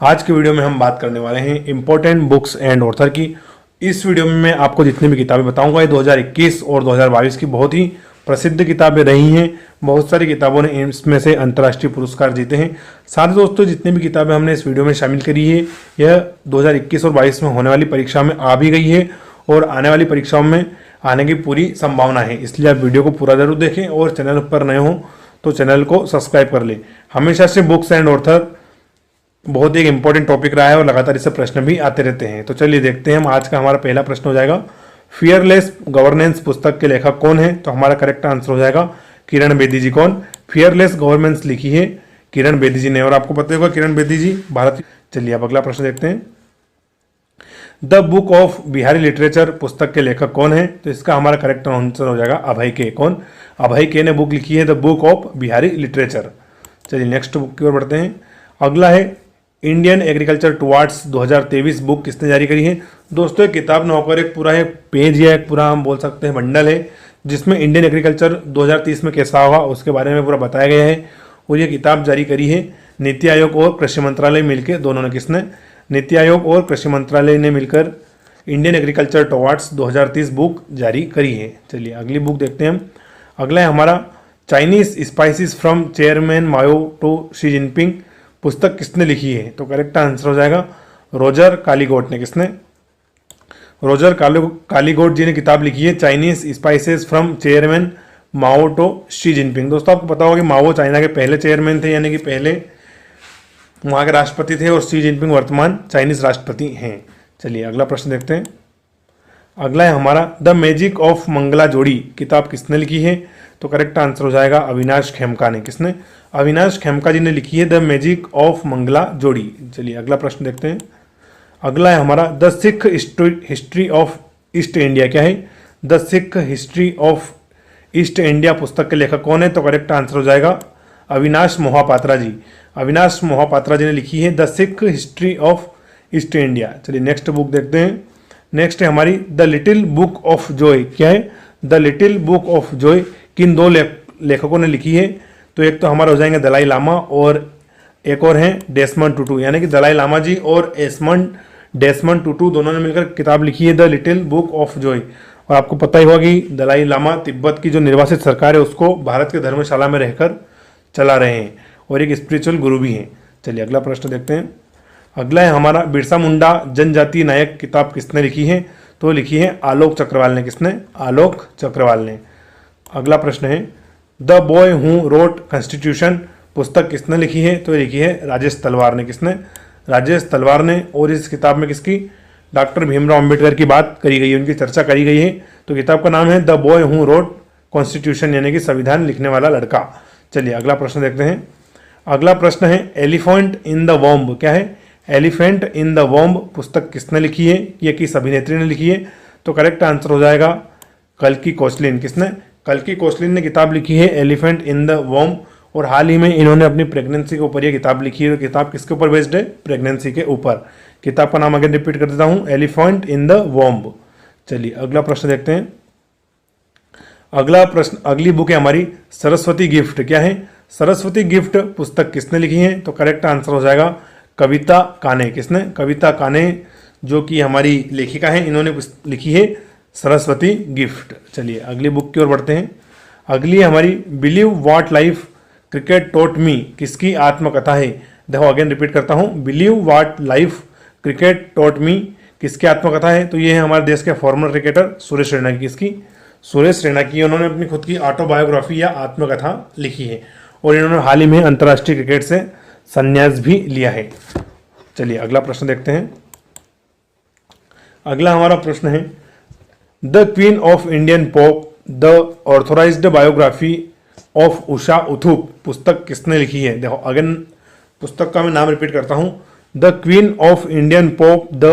आज के वीडियो में हम बात करने वाले हैं इंपॉर्टेंट बुक्स एंड ऑथर की। इस वीडियो में मैं आपको जितनी भी किताबें बताऊंगा ये 2021 और 2022 की बहुत ही प्रसिद्ध किताबें रही हैं। बहुत सारी किताबों ने इसमें से अंतर्राष्ट्रीय पुरस्कार जीते हैं। साथ ही दोस्तों जितनी भी किताबें हमने इस वीडियो में शामिल करी है यह 2021 और 22 में होने वाली परीक्षा में आ भी गई है और आने वाली परीक्षाओं में आने की पूरी संभावना है। इसलिए आप वीडियो को पूरा जरूर देखें और चैनल पर नए हो तो चैनल को सब्सक्राइब कर लें। हमेशा से बुक्स एंड ऑथर बहुत ही एक इंपॉर्टेंट टॉपिक रहा है और लगातार इससे प्रश्न भी आते रहते हैं। तो चलिए देखते हैं। हम आज का हमारा पहला प्रश्न हो जाएगा, फियरलेस गवर्नेंस पुस्तक के लेखक कौन है? तो हमारा करेक्ट आंसर हो जाएगा किरण बेदी जी। कौन? फियरलेस गवर्नेंस लिखी है किरण बेदी जी ने, और आपको पता होगा किरण बेदी जी भारत। चलिए अब अगला प्रश्न देखते हैं। The book of Bihari literature पुस्तक के लेखक कौन है? तो इसका हमारा करेक्ट आंसर हो जाएगा अभय के। कौन? अभय के ने बुक लिखी है the book of Bihari literature. चलिए नेक्स्ट बुक की ओर बढ़ते हैं। अगला है इंडियन एग्रीकल्चर टुवार्ड्स 2023 बुक किसने जारी करी है? दोस्तों एक किताब न होकर एक पूरा है पेज या एक पूरा हम बोल सकते हैं बंडल है जिसमें इंडियन एग्रीकल्चर 2030 में कैसा होगा उसके बारे में पूरा बताया गया है। और ये किताब जारी करी है नीति आयोग और कृषि मंत्रालय मिलकर, दोनों ने। किसने? नीति आयोग और कृषि मंत्रालय ने मिलकर इंडियन एग्रीकल्चर टुवार्ड्स 2030 बुक जारी करी है। चलिए अगली बुक देखते हैं हम। अगला है हमारा Chinese spices from Chairman Mao to Xi Jinping पुस्तक किसने लिखी है? तो करेक्ट आंसर हो जाएगा रोजर कालीगोट ने। किसने? रोजर कालीगोट जी ने किताब लिखी है Chinese spices from Chairman Mao to Xi Jinping. दोस्तों आपको पता होगा कि माओ चाइना के पहले चेयरमैन थे, यानी कि पहले वहाँ के राष्ट्रपति थे, और शी जिनपिंग वर्तमान चाइनीज राष्ट्रपति हैं। चलिए अगला प्रश्न देखते हैं। अगला है हमारा द मैजिक ऑफ मंगला जोड़ी किताब किसने लिखी है? तो करेक्ट आंसर हो जाएगा अविनाश खेमका ने। किसने? अविनाश खेमका जी ने लिखी है द मैजिक ऑफ मंगला जोड़ी। चलिए अगला प्रश्न देखते हैं। अगला है हमारा the Sikh history of east India. क्या है? The Sikh history of east India पुस्तक के लेखक कौन है? तो करेक्ट आंसर हो जाएगा अविनाश मोहापात्रा जी। अविनाश मोहापात्रा जी ने लिखी है the Sikh history of east India. चलिए नेक्स्ट बुक देखते हैं। नेक्स्ट है हमारी the little book of Joy. क्या है? The little book of Joy किन दो लेखकों ने लिखी है? तो एक तो हमारा हो जाएंगे दलाई लामा और एक और हैं डेसमंड टुटू, यानी कि दलाई लामा जी और डेसमंड टुटू दोनों ने मिलकर किताब लिखी है the little book of Joy. और आपको पता ही होगा कि दलाई लामा तिब्बत की जो निर्वासित सरकार है उसको भारत के धर्मशाला में रहकर चला रहे हैं और एक स्पिरिचुअल गुरु भी हैं। चलिए अगला प्रश्न देखते हैं। अगला है हमारा बिरसा मुंडा जनजाति नायक किताब किसने लिखी है? तो लिखी है आलोक चक्रवाल ने। किसने? आलोक चक्रवाल ने। अगला प्रश्न है the boy who wrote constitution पुस्तक किसने लिखी है? तो लिखी है राजेश तलवार ने। किसने? राजेश तलवार ने। और इस किताब में किसकी? डॉक्टर भीमराव अंबेडकर की बात करी गई है, उनकी चर्चा करी गई है। तो किताब का नाम है the boy who wrote constitution, यानी कि संविधान लिखने वाला लड़का। चलिए अगला प्रश्न देखते हैं। अगला प्रश्न है एलिफेंट इन द वॉम्ब। क्या है? एलिफेंट इन द वॉम्ब पुस्तक किसने लिखी है? ये किस अभिनेत्री ने लिखी है? तो करेक्ट आंसर हो जाएगा कल्की कोचलिन। किसने? कल्की कोचलिन ने किताब लिखी है एलिफेंट इन द वॉम्ब। और हाल ही में इन्होंने अपनी प्रेगनेंसी के ऊपर ये किताब लिखी है। किताब किसके ऊपर बेस्ड है? प्रेगनेंसी के ऊपर। किताब का नाम अगेन रिपीट कर देता हूं, एलिफेंट इन द वॉम्ब। चलिए अगला प्रश्न देखते हैं। अगला प्रश्न, अगली बुक है हमारी सरस्वती गिफ्ट। क्या है? सरस्वती गिफ्ट पुस्तक किसने लिखी है? तो करेक्ट आंसर हो जाएगा कविता काने। किसने? कविता काने जो कि हमारी लेखिका है, इन्होंने लिखी है सरस्वती गिफ्ट। चलिए अगली बुक की ओर बढ़ते हैं। अगली हमारी believe what life cricket taught me किसकी आत्मकथा है? देखो अगेन रिपीट करता हूं, believe what life cricket taught me किसकी आत्मकथा है? तो ये है हमारे देश के फॉर्मर क्रिकेटर सुरेश रैना की। किसकी? सुरेश रैना की। उन्होंने अपनी खुद की ऑटोबायोग्राफी या आत्मकथा लिखी है और इन्होंने हाल ही में अंतर्राष्ट्रीय क्रिकेट से संन्यास भी लिया है। चलिए अगला प्रश्न देखते हैं। अगला हमारा प्रश्न है the queen of Indian pop the authorised biography of Usha Uthup पुस्तक किसने लिखी है? देखो अगेन पुस्तक का मैं नाम रिपीट करता हूं, the queen of Indian pop the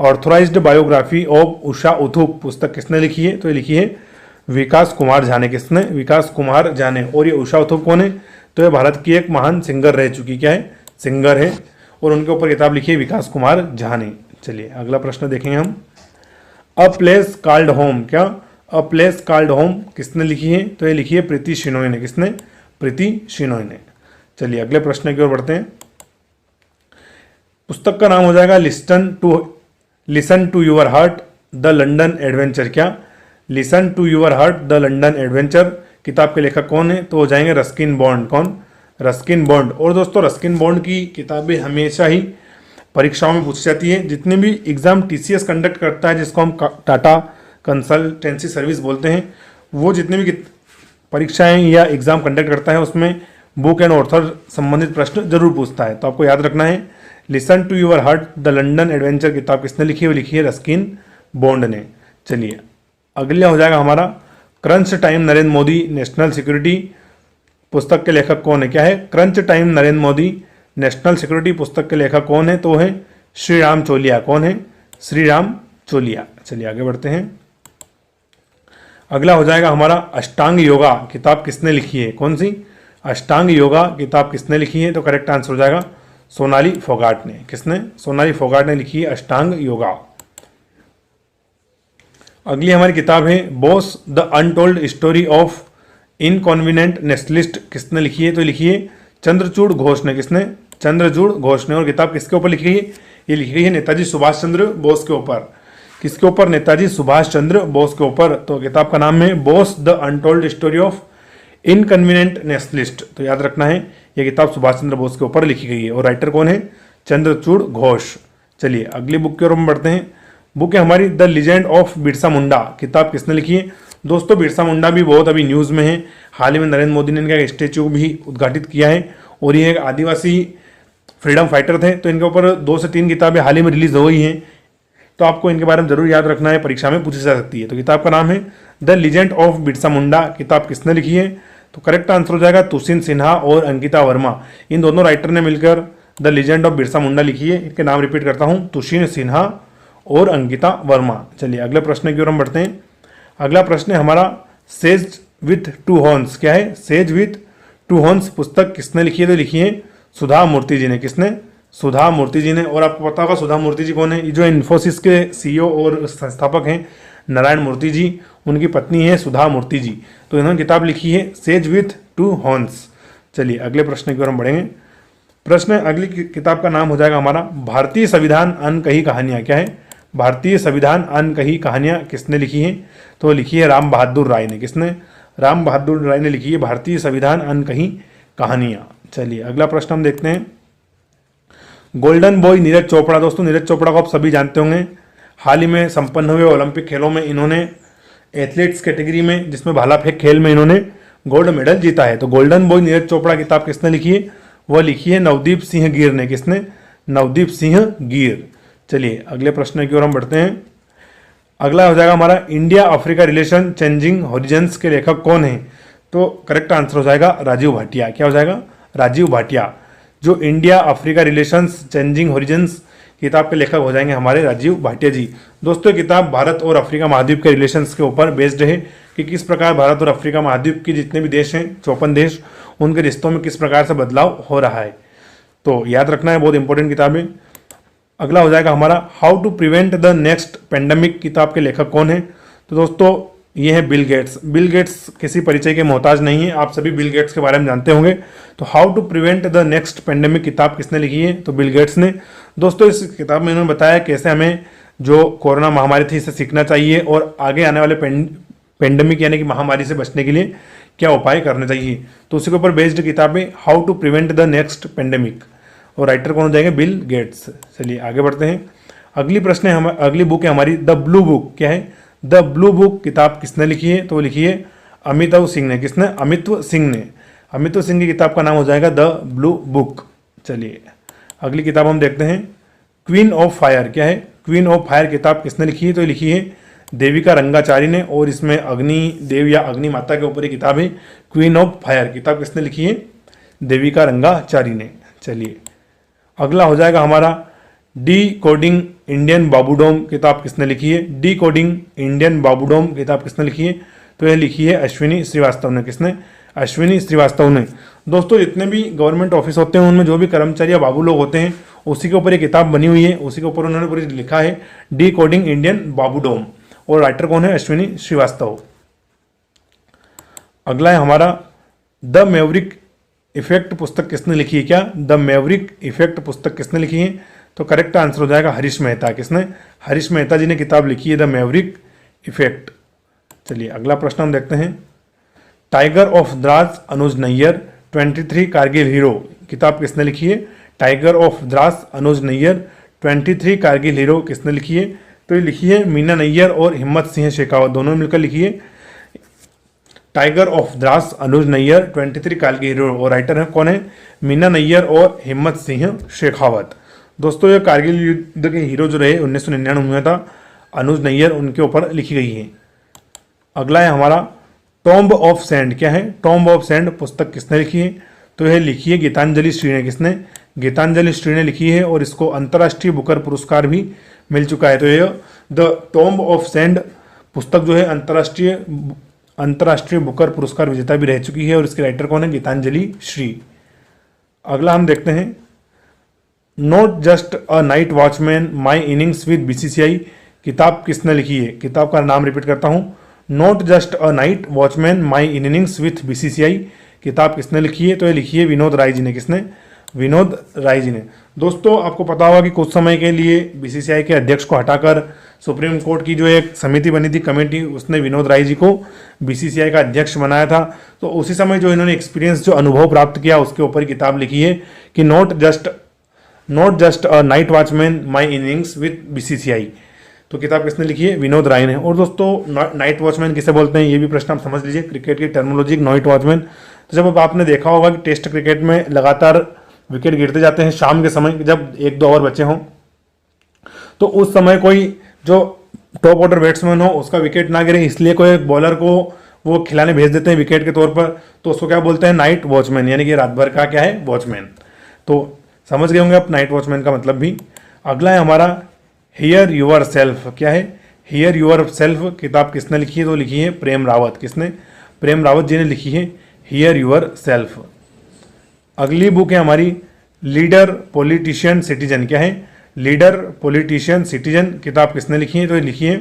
authorised biography of Usha Uthup पुस्तक किसने लिखी है? तो ये लिखी है विकास कुमार झा ने। किसने? विकास कुमार झा ने। और ये उषा उथुप कौन है? तो ये भारत की एक महान सिंगर रह चुकी, क्या है? सिंगर है, और उनके ऊपर किताब लिखी है विकास कुमार झा ने। चलिए अगला प्रश्न देखेंगे हम। A place called home. क्या? अ प्लेस कॉल्ड होम किसने लिखी है? तो ये लिखी है प्रीति शिनोय ने। किसने? प्रीति शिनोय ने। चलिए अगले प्रश्न की ओर बढ़ते हैं। पुस्तक का नाम हो जाएगा listen to your heart the London adventure. क्या? Listen to your heart the London adventure. किताब के लेखक कौन है? तो हो जाएंगे रस्किन बॉन्ड। कौन? Ruskin Bond. और दोस्तों रस्किन बॉन्ड की किताबें हमेशा ही परीक्षाओं में पूछी जाती है। जितने भी एग्जाम टीसीएस कंडक्ट करता है, जिसको हम टाटा कंसल्टेंसी सर्विस बोलते हैं, वो जितने भी परीक्षाएं या एग्जाम कंडक्ट करता है उसमें बुक एंड ऑथर संबंधित प्रश्न जरूर पूछता है। तो आपको याद रखना है, listen to your heart the London adventure किताब किसने लिखी है? वो लिखी है रस्किन बॉन्ड ने। चलिए अगला हो जाएगा हमारा crunch time Narendra Modi national security. पुस्तक के लेखक कौन है? क्या है? Crunch time Narendra Modi national security पुस्तक के लेखक कौन है? तो है श्री राम चोलिया। कौन है? श्री राम चोलिया। चलिए आगे बढ़ते हैं। अगला हो जाएगा हमारा अष्टांग योगा किताब किसने लिखी है? कौन सी? अष्टांग योगा किताब किसने लिखी है? तो करेक्ट आंसर हो जाएगा सोनाली फोगाट ने। किसने? सोनाली फोगाट ने लिखी है अष्टांग योगा। अगली हमारी किताब है Bose the untold story of inconvenient nationalist. किसने लिखी है? तो लिखी है चंद्रचूड़ घोष ने। किसने? चंद्रचूड़ घोष ने। और किताब किसके ऊपर लिखी है? ये लिखी गई है नेताजी सुभाष चंद्र बोस के ऊपर। किसके ऊपर? नेताजी सुभाष चंद्र बोस के ऊपर। तो किताब का नाम है Bose the untold story of inconvenient nationalist. तो याद रखना है यह किताब सुभाष चंद्र बोस के ऊपर लिखी गई है। और राइटर कौन है? चंद्रचूड़ घोष। चलिए अगली बुक की ओर हम बढ़ते हैं। बुक है हमारी the legend of Birsa Munda. किताब किसने लिखी है? दोस्तों बिरसा मुंडा भी बहुत अभी न्यूज़ में है। हाल ही में नरेंद्र मोदी ने इनका स्टेच्यू भी उद्घाटित किया है। और ये एक आदिवासी फ्रीडम फाइटर थे। तो इनके ऊपर 2 से 3 किताबें हाल ही में रिलीज हो गई हैं। तो आपको इनके बारे में जरूर याद रखना है, परीक्षा में पूछी जा सकती है। तो किताब का नाम है the legend of Birsa Munda. किताब किसने लिखी है? तो करेक्ट आंसर हो जाएगा तुषिन सिन्हा और अंकिता वर्मा। इन दोनों राइटर ने मिलकर the legend of Birsa Munda लिखी है। इनके नाम रिपीट करता हूं, तुषिन सिन्हा और अंकिता वर्मा। चलिए अगले प्रश्न की ओर हम बढ़ते हैं। अगला प्रश्न है हमारा सेज विथ 2 हॉर्न्स। क्या है? सेज विथ 2 हॉर्न्स पुस्तक किसने लिखी है? तो लिखी है सुधा मूर्ति जी ने। किसने? सुधा मूर्ति जी ने। और आपको पता होगा सुधा मूर्ति जी कौन है? ये जो इन्फोसिस के सीईओ और संस्थापक हैं नारायण मूर्ति जी, उनकी पत्नी है सुधा मूर्ति जी। तो इन्होंने किताब लिखी है सेज विथ 2 हॉर्न्स। चलिए अगले प्रश्न की ओर हम बढ़ेंगे। प्रश्न अगली किताब का नाम हो जाएगा हमारा भारतीय संविधान अनकही कहानियां। क्या है? भारतीय संविधान अनकही कहानियां किसने लिखी है? तो लिखी है राम बहादुर राय ने। किसने? राम बहादुर राय ने लिखी है भारतीय संविधान अनकही कहानियां। चलिए अगला प्रश्न हम देखते हैं। Golden boy Neeraj Chopra. दोस्तों नीरज चोपड़ा को आप सभी जानते होंगे। हाल ही में संपन्न हुए ओलंपिक खेलों में इन्होंने एथलीट्स कैटेगरी में, जिसमें भाला फेंक खेल में इन्होंने गोल्ड मेडल जीता है। तो गोल्डन बॉय नीरज चोपड़ा किताब किसने लिखी है? वह लिखी है नवदीप सिंह गिर ने। किसने? नवदीप सिंह गिर। चलिए अगले प्रश्न की ओर हम बढ़ते हैं। अगला हो जाएगा हमारा India Africa relation changing horizons के लेखक कौन है? तो करेक्ट आंसर हो जाएगा राजीव भाटिया। क्या हो जाएगा? राजीव भाटिया। जो India Africa relations changing horizons किताब के लेखक हो जाएंगे हमारे राजीव भाटिया जी। दोस्तों किताब भारत और अफ्रीका महाद्वीप के रिलेशंस के ऊपर बेस्ड है कि किस प्रकार भारत और अफ्रीका महाद्वीप के जितने भी देश हैं 54 देश, उनके रिश्तों में किस प्रकार से बदलाव हो रहा है। तो याद रखना है, बहुत इंपॉर्टेंट किताब है। अगला हो जाएगा हमारा how to prevent the next pandemic. किताब के लेखक कौन है? तो दोस्तों ये है बिल गेट्स। बिल गेट्स किसी परिचय के मोहताज नहीं है, आप सभी बिल गेट्स के बारे में जानते होंगे। तो how to prevent the next pandemic किताब किसने लिखी है? तो बिल गेट्स ने। दोस्तों इस किताब में इन्होंने बताया कैसे हमें जो कोरोना महामारी थी इससे सीखना चाहिए और आगे आने वाले पेंडेमिक यानी कि महामारी से बचने के लिए क्या उपाय करने चाहिए। तो उसी के ऊपर बेस्ड किताब है how to prevent the next pandemic. और राइटर कौन हो जाएंगे? Bill Gates. चलिए आगे बढ़ते हैं। अगली प्रश्न है अगली बुक है हमारी द ब्लू बुक। क्या है? द ब्लू बुक किताब किसने लिखी है? तो लिखी है अमिताभ सिंह ने। किसने? अमित्व सिंह ने। अमित्व सिंह की किताब का नाम हो जाएगा द ब्लू बुक। चलिए अगली किताब हम देखते हैं क्वीन ऑफ फायर। क्या है? क्वीन ऑफ फायर किताब किसने लिखी है? तो लिखी है देविका रंगाचारी ने। और इसमें अग्नि देव या अग्नि माता के ऊपर एक किताब है क्वीन ऑफ फायर। किताब किसने लिखी है? देविका रंगाचारी ने। चलिए अगला हो जाएगा हमारा डी कोडिंग इंडियन बाबूडोम। किताब किसने लिखी है? डी कोडिंग इंडियन बाबूडोम किताब किसने लिखी है? तो यह लिखी है अश्विनी श्रीवास्तव ने। किसने? अश्विनी श्रीवास्तव ने। दोस्तों जितने भी गवर्नमेंट ऑफिस होते हैं उनमें जो भी कर्मचारी या बाबू लोग होते हैं उसी के ऊपर एक किताब बनी हुई है, उसी के ऊपर उन्होंने पूरी लिखा है डी कोडिंग इंडियन बाबूडोम। और राइटर कौन है? अश्विनी श्रीवास्तव। अगला है हमारा द मैवरिक इफेक्ट पुस्तक किसने लिखी है? क्या? द मैवरिक इफेक्ट पुस्तक किसने लिखी है? तो करेक्ट आंसर हो जाएगा हरीश मेहता। किसने? हरीश मेहता जी ने किताब लिखी है द मैवरिक इफेक्ट। चलिए अगला प्रश्न हम देखते हैं। Tiger of Drass Anuj Nayyar 23 Kargil Hero किताब किसने लिखी है? Tiger of Drass Anuj Nayyar 23 Kargil Hero किसने लिखी है? तो ये लिखी है मीना नैयर और हिम्मत सिंह शेखावत, दोनों मिलकर लिखी है। Tiger of Drass Anuj Nayyar 23 Kargil Hero, और राइटर है कौन है? मीना नैयर और हिम्मत सिंह शेखावत। दोस्तों ये कारगिल युद्ध के हीरो जो रहे 1999 में था अनुज नैयर, उनके ऊपर लिखी गई है। अगला है हमारा टॉम्ब ऑफ सैंड। क्या है? टॉम्ब ऑफ सैंड पुस्तक किसने लिखी है? तो यह लिखी है गीतांजलि श्री ने। किसने? गीतांजलि श्री ने लिखी है, और इसको अंतर्राष्ट्रीय बुकर पुरस्कार भी मिल चुका है। तो यह द टॉम्ब ऑफ सैंड पुस्तक जो है अंतर्राष्ट्रीय बुकर पुरस्कार विजेता भी रह चुकी है, और इसके राइटर कौन है? गीतांजलि श्री। अगला हम देखते हैं not just a night watchman my innings with BCCI किताब किसने लिखी है? किताब का नाम रिपीट करता हूं, not just a night watchman my innings with BCCI किताब किसने लिखी है? तो ये लिखी है विनोद राय जी ने। किसने? विनोद राय जी ने। दोस्तों आपको पता होगा कि कुछ समय के लिए बीसीसीआई के अध्यक्ष को हटाकर सुप्रीम कोर्ट की जो एक समिति बनी थी, कमेटी, उसने विनोद राय जी को बीसीसीआई का अध्यक्ष बनाया था। तो उसी समय जो इन्होंने एक्सपीरियंस, जो अनुभव प्राप्त किया, उसके ऊपर किताब लिखी है कि not just a night watchman my innings with BCCI. तो किताब किसने लिखी है? विनोद राय ने। और दोस्तों नाइट वॉचमैन किसे बोलते हैं ये भी प्रश्न आप समझ लीजिए, क्रिकेट की टर्मिनोलॉजी नाइट वॉचमैन। तो जब आपने देखा होगा कि टेस्ट क्रिकेट में लगातार विकेट गिरते जाते हैं शाम के समय, जब 1-2 ओवर बचे हों, तो उस समय कोई जो टॉप ऑर्डर बैट्समैन हो उसका विकेट ना गिरे, इसलिए कोई बॉलर को वो खिलाने भेज देते हैं विकेट के तौर पर। तो उसको क्या बोलते हैं? नाइट वॉचमैन, यानी कि रात भर का क्या है? वॉचमैन। तो समझ गए होंगे आप नाइट वॉचमैन का मतलब भी। अगला है हमारा हियर यूर सेल्फ। क्या है? हियर यूर सेल्फ किताब किसने लिखी है? तो लिखी है प्रेम रावत। किसने? प्रेम रावत जी ने लिखी है हियर यूर सेल्फ। अगली बुक है हमारी लीडर पॉलिटिशियन सिटीजन। क्या है? लीडर पॉलिटिशियन सिटीजन किताब किसने लिखी है? तो ये लिखी है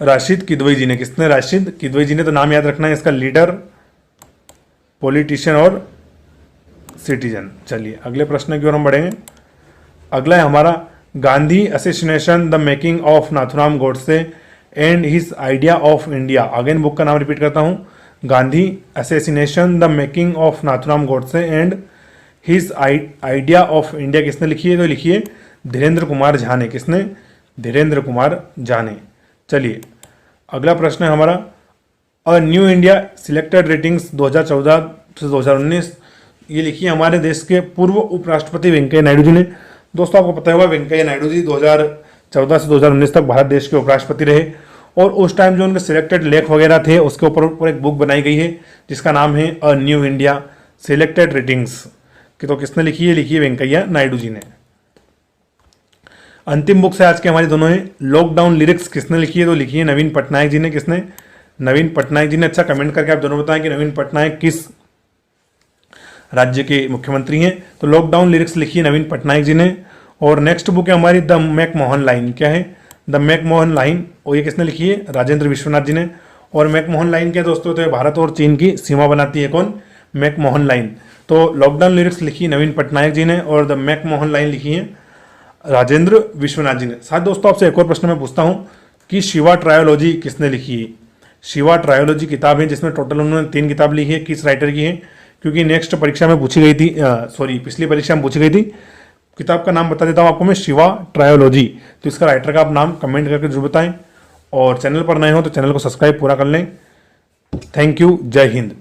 राशिद किदवई जी ने। किसने? राशिद किदवई जी ने। तो नाम याद रखना है इसका, लीडर, पॉलिटिशियन और सिटीजन। चलिए अगले प्रश्न की ओर हम बढ़ेंगे। अगला है हमारा Gandhi assassination the making of Nathuram Godse and his idea of India. Again book का नाम रिपीट करता हूं, Gandhi assassination the making of Nathuram Godse and his idea of India किसने लिखी है? तो लिखिए धीरेन्द्र कुमार झा ने। किसने? धीरेन्द्र कुमार झा ने। चलिए अगला प्रश्न है हमारा a new India selected ratings 2014 से 2019। ये लिखी है हमारे देश के पूर्व उपराष्ट्रपति वेंकैया नायडू जी ने। दोस्तों आपको पता होगा वेंकैया नायडू जी 2014 से 2019 तक भारत देश के उपराष्ट्रपति रहे, और उस टाइम जो उनके सिलेक्टेड लेख वगैरह थे उसके ऊपर एक बुक बनाई गई है जिसका नाम है a new India selected ratings. तो किसने लिखी है? लिखी है वेंकैया नायडू जी ने। अंतिम बुक से आज के हमारी दोनों है लॉकडाउन लिरिक्स किसने लिखी है? तो लिखी है नवीन पटनायक जी ने। किसने? नवीन पटनायक जी ने। अच्छा कमेंट करके आप दोनों बताएं कि नवीन पटनायक किस राज्य के मुख्यमंत्री हैं। तो लॉकडाउन लिरिक्स लिखी है नवीन पटनायक जी ने। और नेक्स्ट बुक है हमारी द मैकमोहन लाइन। क्या है? द मैकमोहन लाइन, और ये किसने लिखी है? राजेंद्र विश्वनाथ जी ने। और मैकमोहन लाइन क्या दोस्तों? तो ये भारत और चीन की सीमा बनाती है। कौन? McMahon line. तो लॉकडाउन लिरिक्स लिखी है नवीन पटनायक जी ने, और द मैकमोहन लाइन लिखी है राजेंद्र विश्वनाथ जी ने। साथ दोस्तों आपसे एक और प्रश्न मैं पूछता हूँ कि शिवा ट्रायोलॉजी किसने लिखी है? शिवा ट्रायोलॉजी किताब है जिसमें टोटल उन्होंने 3 किताब लिखी है। किस राइटर की है? क्योंकि नेक्स्ट परीक्षा में पूछी गई थी, पिछली परीक्षा में पूछी गई थी। किताब का नाम बता देता हूँ आपको मैं, शिवा ट्रायोलॉजी। तो इसका राइटर का आप नाम कमेंट करके जरूर बताएं, और चैनल पर नए हो तो चैनल को सब्सक्राइब पूरा कर लें। Thank you. जय हिंद।